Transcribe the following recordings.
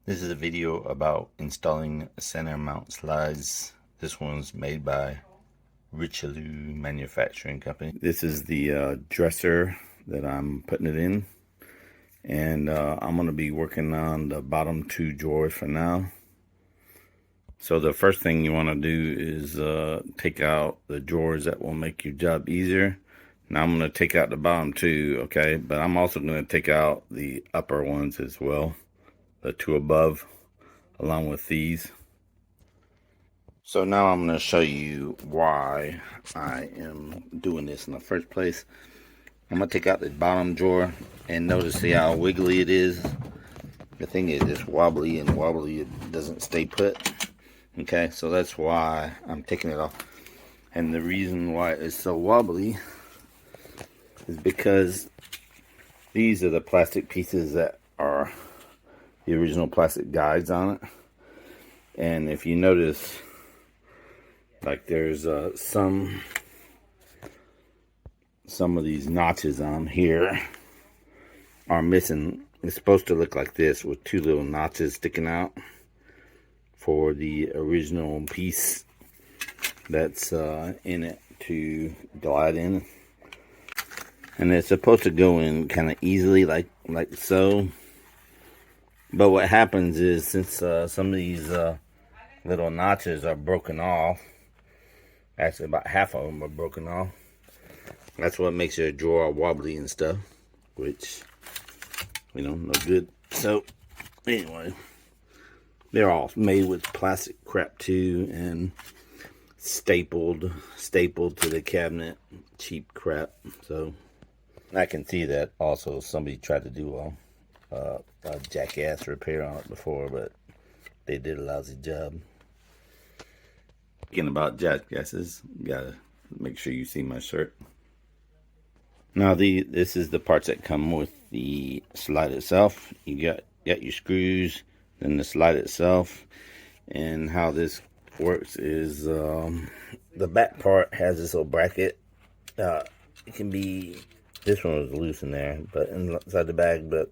This is a video about installing center mount slides. This one's made by Richelieu Manufacturing Company. This is the dresser that I'm putting it in, and I'm going to be working on the bottom two drawers for now. So the first thing you want to do is take out the drawers that will make your job easier. Now I'm going to take out the bottom two, okay, but I'm also going to take out the upper ones as well, the two above, along with these. So now I'm going to show you why I am doing this in the first place. I'm going to take out the bottom drawer and notice see how wiggly it is. The thing is it's wobbly, and wobbly it doesn't stay put. Okay, so that's why I'm taking it off. And the reason why it's so wobbly is because these are the plastic pieces that are the original plastic guides on it. And if you notice, like there's some of these notches on here are missing. It's supposed to look like this with two little notches sticking out for the original piece that's in it to glide in. And it's supposed to go in kind of easily like so. But what happens is, since some of these little notches are broken off, actually about half of them are broken off, that's what makes your drawer wobbly and stuff, which, you know, no good. So anyway, they're all made with plastic crap too, and stapled to the cabinet, cheap crap. So I can see that also somebody tried to do a jackass repair on it before, but they did a lousy job. Speaking about jackasses, you gotta make sure you see my shirt. Now this is the parts that come with the slide itself. You got your screws, then the slide itself. And how this works is the back part has this little bracket. It can be, this one was loose in there, but inside the bag, but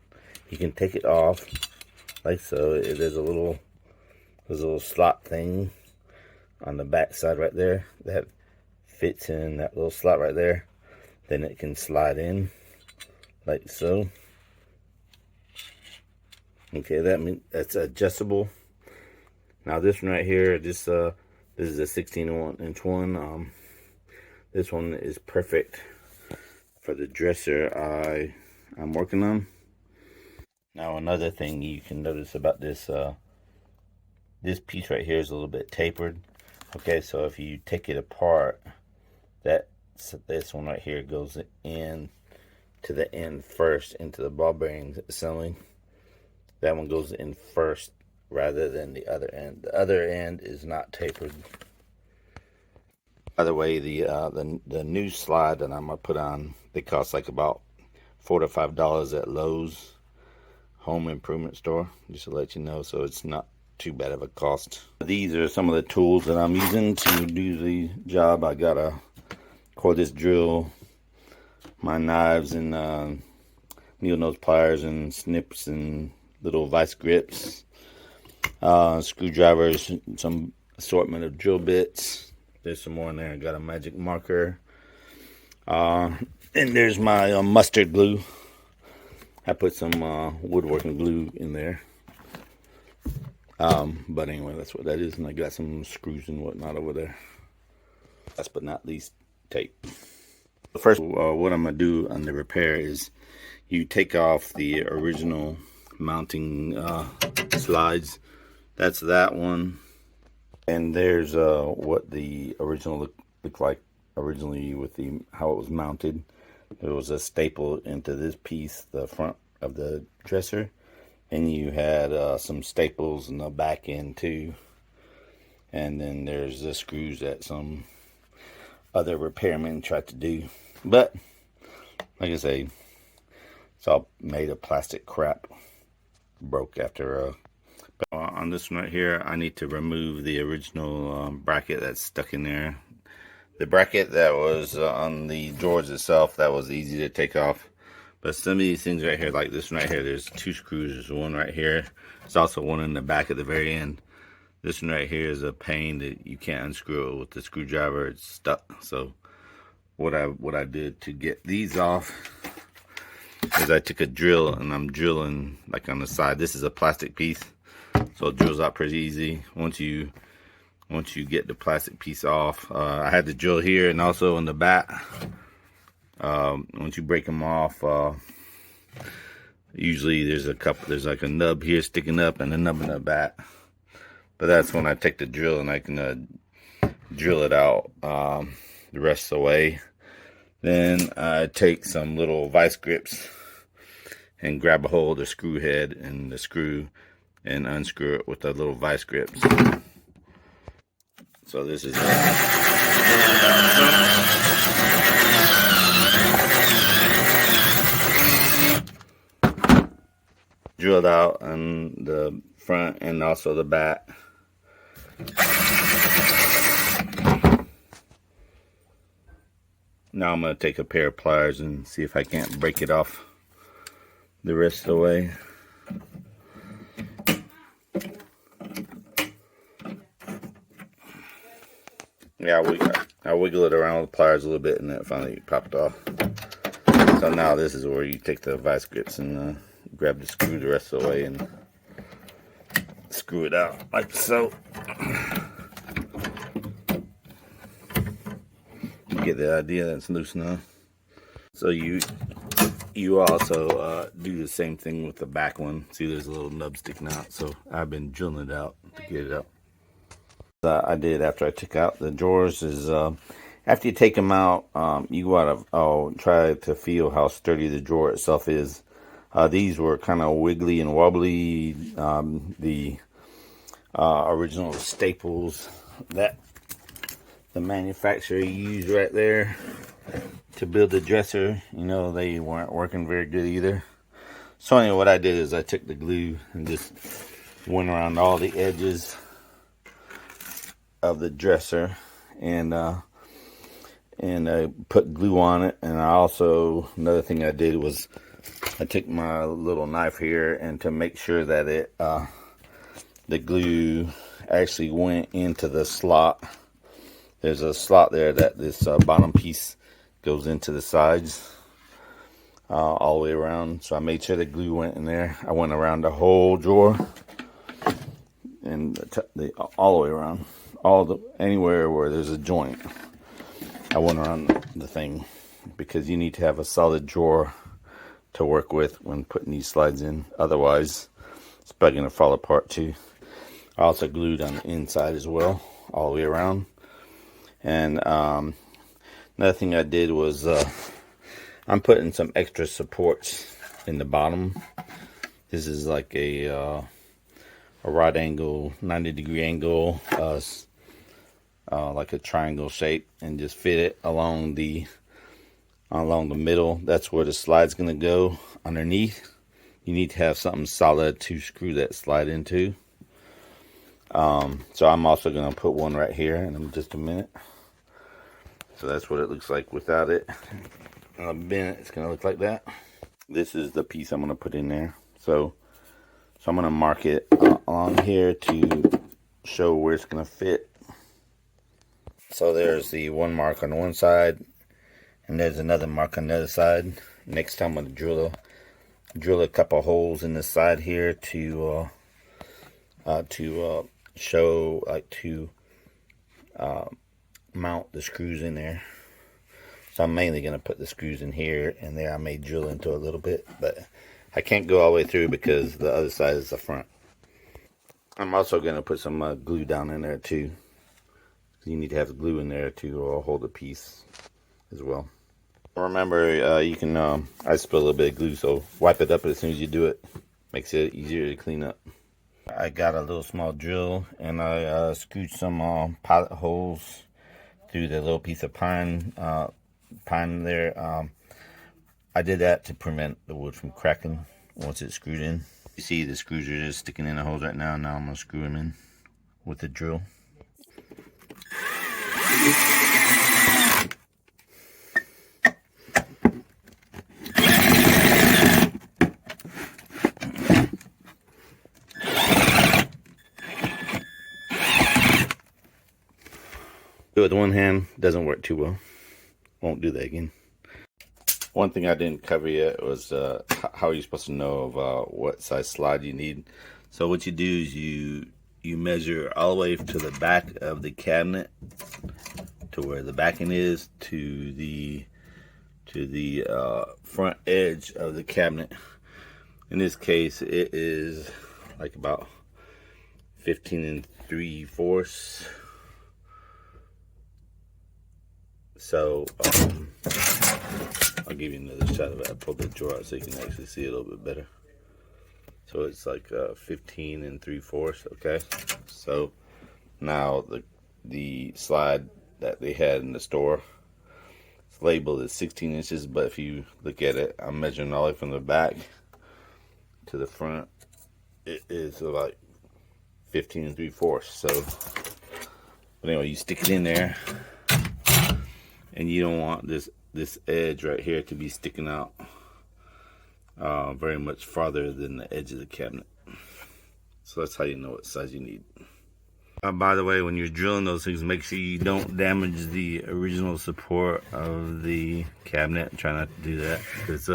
you can take it off like so. There's a little slot thing on the back side right there that fits in that little slot right there. Then it can slide in like so. Okay, that's adjustable. Now this one right here, this is a 16-inch one. This one is perfect for the dresser I'm working on. Now another thing you can notice about this this piece right here is a little bit tapered. Okay, so if you take it apart, this one right here goes in to the end first, into the ball bearing assembly. That one goes in first rather than the other end. The other end is not tapered. By the way, the new slide that I'm gonna put on, they cost like about $4 to $5 at Lowe's home improvement store, just to let you know, so it's not too bad of a cost. These are some of the tools that I'm using to do the job. I got a cordless drill, my knives, and needle nose pliers and snips and little vice grips, screwdrivers, some assortment of drill bits. There's some more in there. I got a magic marker, and there's my mustard glue. I put some woodworking glue in there. But anyway, that's what that is. And I got some screws and whatnot over there. Last but not least, tape. The first, what I'm going to do on the repair is you take off the original mounting slides. That's that one. And there's what the original looked like originally with how it was mounted. There was a staple into this piece, the front of the dresser, and you had some staples in the back end too. And then there's the screws that some other repairmen tried to do, but like I say, it's all made of plastic crap. Broke after on this one right here, I need to remove the original bracket that's stuck in there. The bracket that was on the drawers itself, that was easy to take off, But some of these things right here, like this one right here, there's 2 screws. There's one right here. There's also one in the back at the very end. This one right here is a pain that you can't unscrew it with the screwdriver. It's stuck. So what I did to get these off is I took a drill and I'm drilling like on the side. This is a plastic piece, so it drills out pretty easy. Once you get the plastic piece off, I had to drill here and also in the back. Once you break them off, usually there's like a nub here sticking up and a nub in the back. But that's when I take the drill and I can drill it out the rest of the way. Then I take some little vice grips and grab a hold of the screw head and the screw and unscrew it with the little vice grips. So this is drilled out on the front and also the back. Now I'm going to take a pair of pliers and see if I can't break it off the rest of the way. Yeah, I wiggle it around with the pliers a little bit and then it finally popped off. So now this is where you take the vice grips and grab the screw the rest of the way and screw it out like so. You get the idea. That's loose now. So you also do the same thing with the back one. See, there's a little nub sticking out, so I've been drilling it out to get it out. I did after I took out the drawers is after you take them out, you want to try to feel how sturdy the drawer itself is. These were kind of wiggly and wobbly. The original staples that the manufacturer used right there to build the dresser, you know, they weren't working very good either. So anyway, what I did is I took the glue and just went around all the edges of the dresser and I put glue on it. And I also, another thing I did was I took my little knife here and to make sure that it the glue actually went into the slot. There's a slot there that this bottom piece goes into the sides all the way around. So I made sure the glue went in there. I went around the whole drawer and all the way around, anywhere where there's a joint. I went around the thing because you need to have a solid drawer to work with when putting these slides in. Otherwise, it's probably going to fall apart too. I also glued on the inside as well, all the way around. And another thing I did was I'm putting some extra supports in the bottom. This is like a right angle, 90-degree angle, like a triangle shape, and just fit it along the middle. That's where the slide's going to go underneath. You need to have something solid to screw that slide into. So I'm also going to put one right here in just a minute. So that's what it looks like without it. In a minute, it's going to look like that. This is the piece I'm going to put in there. So I'm going to mark it along here to show where it's going to fit. So there's the one mark on one side, and there's another mark on the other side. Next time I'm going to drill a couple holes in the side here to show, like, to mount the screws in there. So I'm mainly going to put the screws in here and there. I may drill into a little bit, but I can't go all the way through because the other side is the front. I'm also going to put some glue down in there too. You need to have glue in there to hold the piece as well. Remember, you can, I spill a little bit of glue, so wipe it up as soon as you do it. Makes it easier to clean up. I got a little small drill and I screwed some pilot holes through the little piece of pine there. I did that to prevent the wood from cracking once it's screwed in. You see the screws are just sticking in the holes right now. Now I'm going to screw them in with the drill. Do it with one hand, doesn't work too well. Won't do that again. One thing I didn't cover yet was how you're supposed to know of what size slide you need. So what you do is you measure all the way to the back of the cabinet, to where the backing is, to the front edge of the cabinet. In this case, it is like about 15 3/4. So I'll give you another shot of it. I pulled the drawer out so you can actually see it a little bit better. So it's like 15 3/4. Okay. So now the slide that they had in the store, it's labeled as 16 inches, but if you look at it, I'm measuring all the way from the back to the front. It is like 15 3/4. So, but anyway, you stick it in there, and you don't want this edge right here to be sticking out very much farther than the edge of the cabinet. So that's how you know what size you need. By the way, when you're drilling those things, make sure you don't damage the original support of the cabinet. Try not to do that, because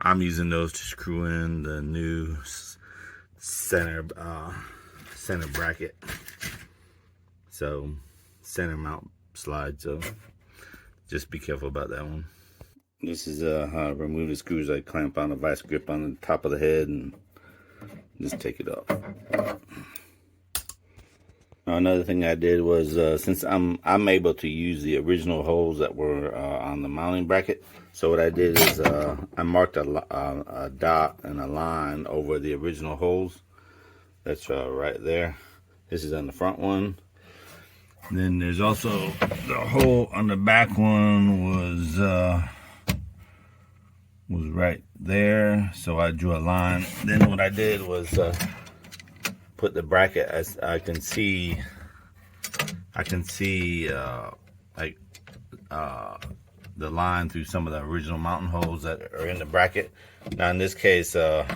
I'm using those to screw in the new center bracket. So center mount slide. So just be careful about that one. This is how I remove the screws. I clamp on a vice grip on the top of the head and just take it off. Now, another thing I did was since I'm able to use the original holes that were on the mounting bracket. So what I did is I marked a dot and a line over the original holes. That's right there. This is on the front one. And then there's also the hole on the back one was right there. So I drew a line. Then what I did was put the bracket, as I can see like the line through some of the original mounting holes that are in the bracket. Now in this case, then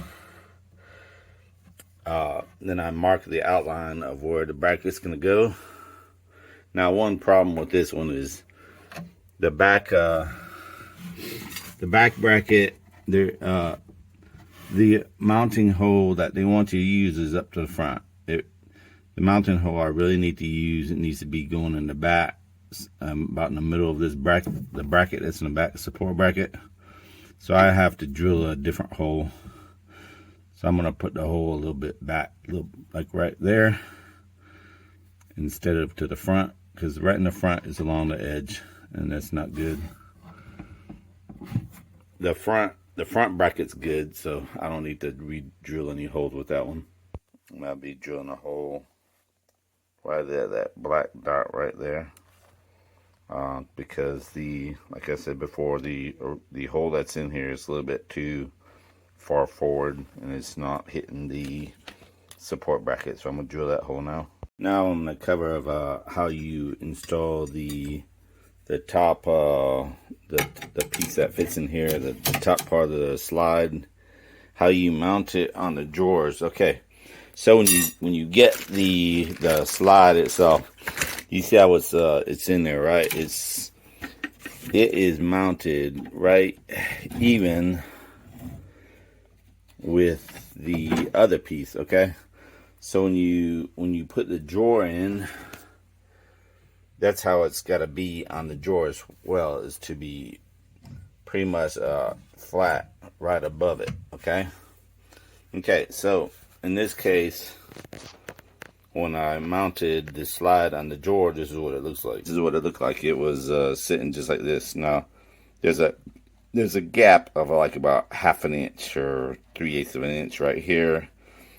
I mark the outline of where the bracket's gonna go. Now, one problem with this one is the back bracket. The mounting hole that they want you to use is up to the front. The mounting hole I really need to use, it needs to be going in the back, about in the middle of this bracket, the bracket that's in the back, support bracket. So I have to drill a different hole. So I'm gonna put the hole a little bit back, like right there, instead of to the front, because right in the front is along the edge, and that's not good. The front bracket's good, so I don't need to re-drill any holes with that one. I'll be drilling a hole right there, that black dot right there, because like I said before, the hole that's in here is a little bit too far forward, and it's not hitting the support bracket. So I'm gonna drill that hole now. Now on the cover of how you install the top, the piece that fits in here, the top part of the slide, how you mount it on the drawers. Okay, so when you get the slide itself, you see how it's in there, right? It is mounted right even with the other piece. Okay. So when you put the drawer in, that's how it's got to be on the drawer as well, is to be pretty much flat right above it. Okay. So in this case, when I mounted the slide on the drawer, this is what it looks like. This is what it looked like. It was sitting just like this. Now there's a gap of like about 1/2 inch or 3/8 of an inch right here.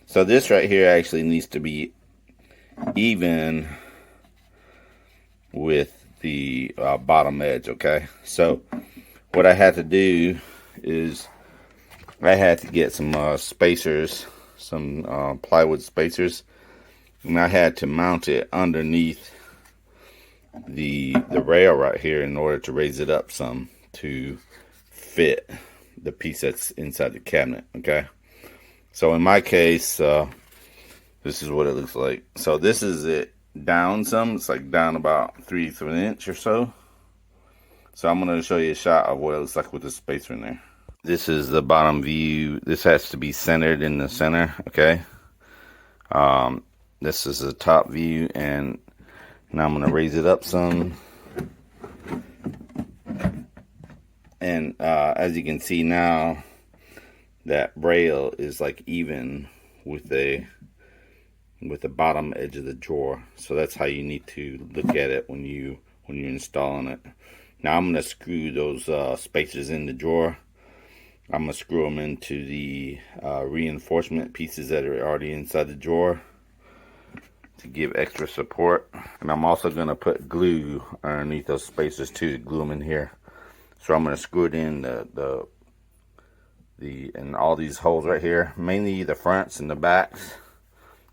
So this right here actually needs to be even with the bottom edge. Okay, so what I had to do is I had to get some spacers, some plywood spacers, and I had to mount it underneath the rail right here in order to raise it up some to fit the piece that's inside the cabinet. Okay. So in my case, this is what it looks like. So this is it down some. It's like down about 1/3 of an inch or so. So I'm going to show you a shot of what it looks like with the spacer in there. This is the bottom view. This has to be centered in the center, okay? This is the top view, and now I'm going to raise it up some. And as you can see now, that rail is like even with the bottom edge of the drawer. So that's how you need to look at it when you're installing it. Now I'm going to screw those spacers in the drawer. I'm going to screw them into the reinforcement pieces that are already inside the drawer to give extra support. And I'm also going to put glue underneath those spacers too, to glue them in here. So I'm going to screw it in in all these holes right here, mainly the fronts and the backs.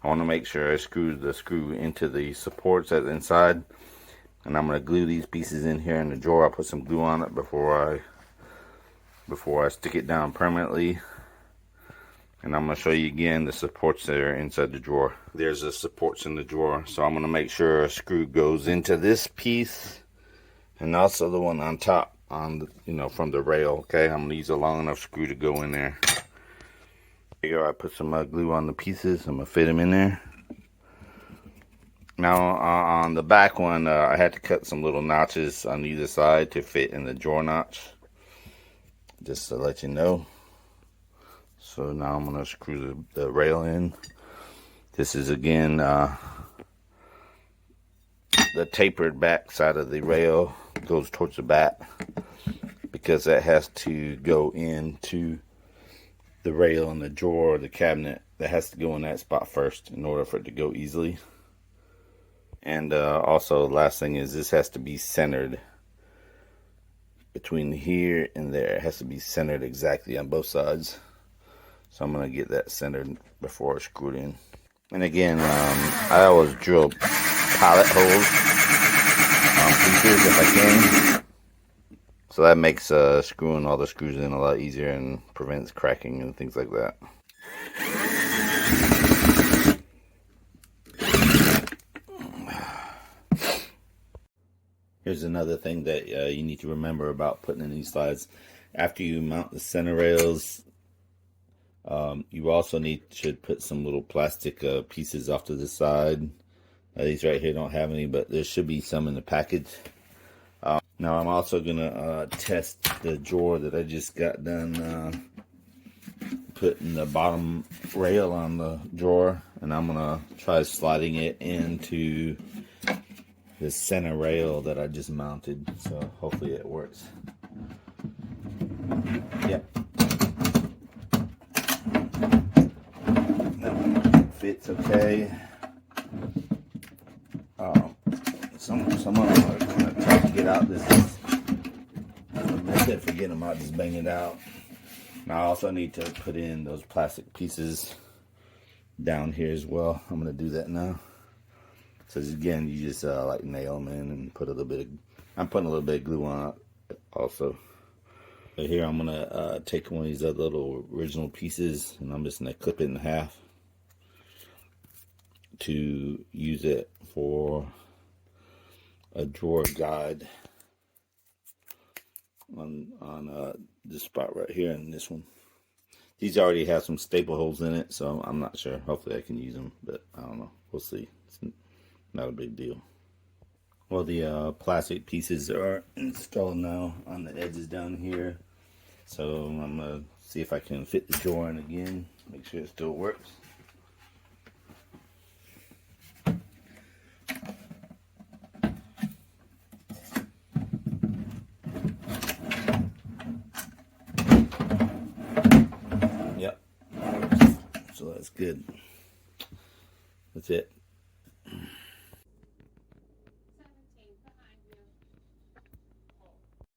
I want to make sure I screw the screw into the supports at the inside. And I'm going to glue these pieces in here in the drawer. I'll put some glue on it before I stick it down permanently. And I'm going to show you again the supports that are inside the drawer. There's the supports in the drawer. So I'm going to make sure a screw goes into this piece and also the one on top, from the rail. Okay, I'm going to use a long enough screw to go in there. Here I put some glue on the pieces. I'm going to fit them in there. Now on the back one, I had to cut some little notches on either side to fit in the drawer notch, just to let you know. So now I'm going to screw the rail in. This is again the tapered back side of the rail goes towards the back, because that has to go into the rail in the drawer or the cabinet. That has to go in that spot first in order for it to go easily. And also, last thing is, this has to be centered between here and there. It has to be centered exactly on both sides. So I'm going to get that centered before I screw it in. And again, I always drill pilot holes on pieces if I can. So that makes screwing all the screws in a lot easier and prevents cracking and things like that. Here's another thing that you need to remember about putting in these slides. After you mount the center rails, you also should put some little plastic pieces off to the side. These right here don't have any, but there should be some in the package. Now I'm also going to test the drawer that I just got done putting the bottom rail on the drawer, and I'm going to try sliding it into the center rail that I just mounted. So hopefully it works. Yep. That fits okay. Some of them are kind of tough to get out. This is a method for getting them out, just bang it out. Now I also need to put in those plastic pieces down here as well. I'm going to do that now. So again, you just like nail them in and put a little bit of, I'm putting a little bit of glue on it also. So here I'm going to take one of these other little original pieces, and I'm just going to clip it in half to use it for a drawer guide on this spot right here and this one. These already have some staple holes in it, so I'm not sure. Hopefully I can use them, but I don't know. We'll see. It's not a big deal. Well, the plastic pieces are installed now on the edges down here. So I'm going to see if I can fit the drawer in again, make sure it still works. Yep, so that's good. That's it.